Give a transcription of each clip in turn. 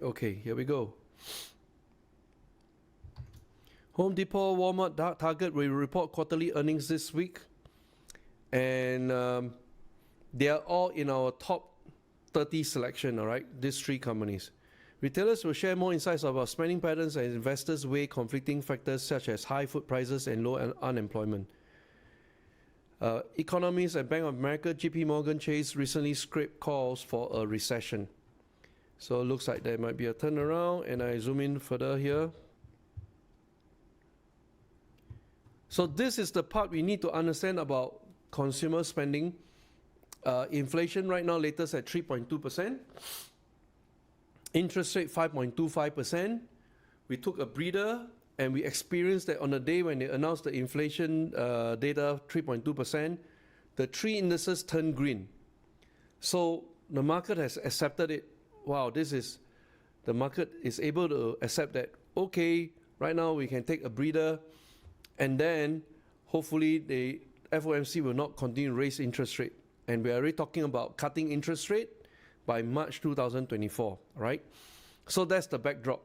Okay, here we go. Home Depot, Walmart, Target will report quarterly earnings this week. And they are all in our top 30 selection, all right? These three companies. Retailers will share more insights about spending patterns and investors weigh conflicting factors such as high food prices and low unemployment. Economists at Bank of America, JP Morgan Chase recently scraped calls for a recession. So it looks like there might be a turnaround, and I zoom in further here. So this is the part we need to understand about consumer spending. Inflation right now latest at 3.2%. Interest rate 5.25%. We took a breather and we experienced that on the day when they announced the inflation data 3.2%, the three indices turned green. So the market has accepted it. Wow, the market is able to accept that, okay, right now we can take a breather, and then hopefully the FOMC will not continue to raise interest rate. And we are already talking about cutting interest rate by March 2024, right? So that's the backdrop,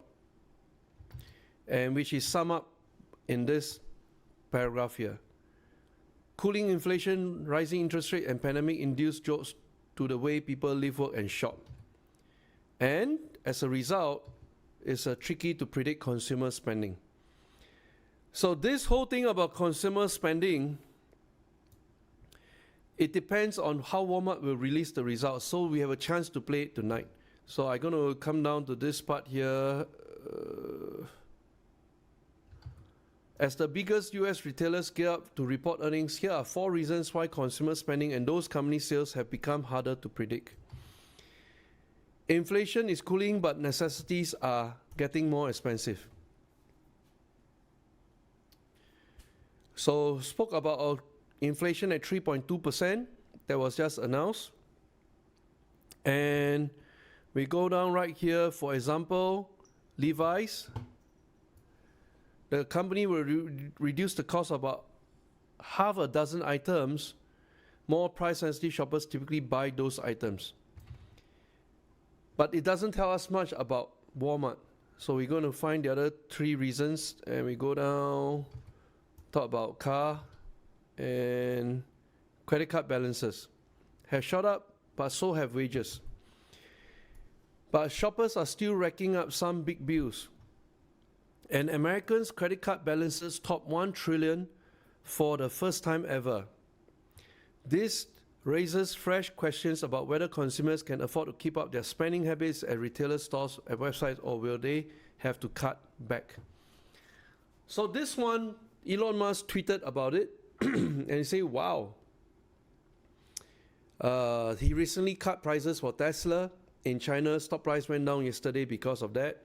and which is summed up in this paragraph here. Cooling inflation, rising interest rate, and pandemic-induced jolts to the way people live, work, and shop. And as a result, it's tricky to predict consumer spending. So this whole thing about consumer spending, it depends on how Walmart will release the results. So we have a chance to play it tonight. So I'm going to come down to this part here. As the biggest US retailers gear up to report earnings, here are 4 reasons why consumer spending and those company sales have become harder to predict. Inflation is cooling, but necessities are getting more expensive. So spoke about our inflation at 3.2%, that was just announced. And we go down right here, for example, Levi's. The company will reduce the cost of about half a dozen items. More price-sensitive shoppers typically buy those items. But it doesn't tell us much about Walmart. So we're going to find the other 3 reasons, and we go down, talk about car and credit card balances. Have shot up, but so have wages. But shoppers are still racking up some big bills. And Americans' credit card balances top $1 trillion for the first time ever. This raises fresh questions about whether consumers can afford to keep up their spending habits at retailer stores, at websites, or will they have to cut back. So this one, Elon Musk tweeted about it, and he said, wow. He recently cut prices for Tesla. In China, stock price went down yesterday because of that.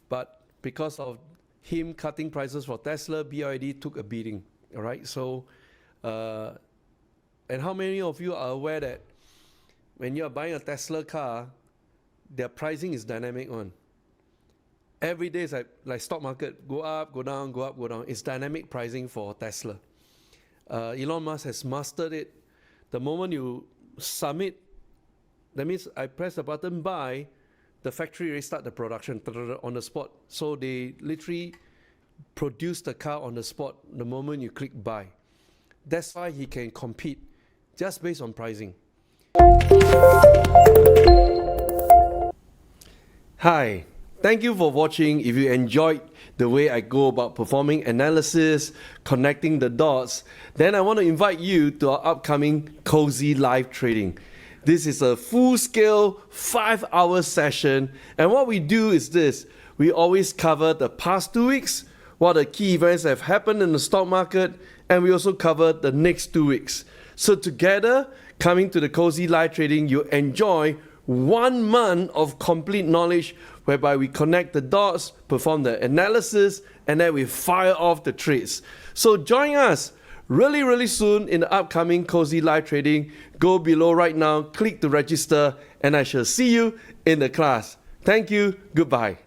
But because of him cutting prices for Tesla, BYD took a beating. All right, so, and how many of you are aware that when you're buying a Tesla car, their pricing is dynamic on? Every day is like stock market, go up, go down, go up, go down. It's dynamic pricing for Tesla. Elon Musk has mastered it. The moment you submit, that means I press the button buy, the factory restart the production on the spot. So they literally produce the car on the spot the moment you click buy. That's why he can compete just based on pricing. Hi, thank you for watching. If you enjoyed the way I go about performing analysis, connecting the dots, then I want to invite you to our upcoming Cozy Live Trading. This is a full-scale 5-hour session, and what we do is this. We always cover the past 2 weeks, what the key events have happened in the stock market, and we also cover the next 2 weeks. So together, coming to the Cozy Live Trading, you enjoy 1 month of complete knowledge whereby we connect the dots, perform the analysis, and then we fire off the trades. So join us really soon in the upcoming Cozy Live Trading. Go below right now, click to register, and I shall see you in the class. Thank you. Goodbye.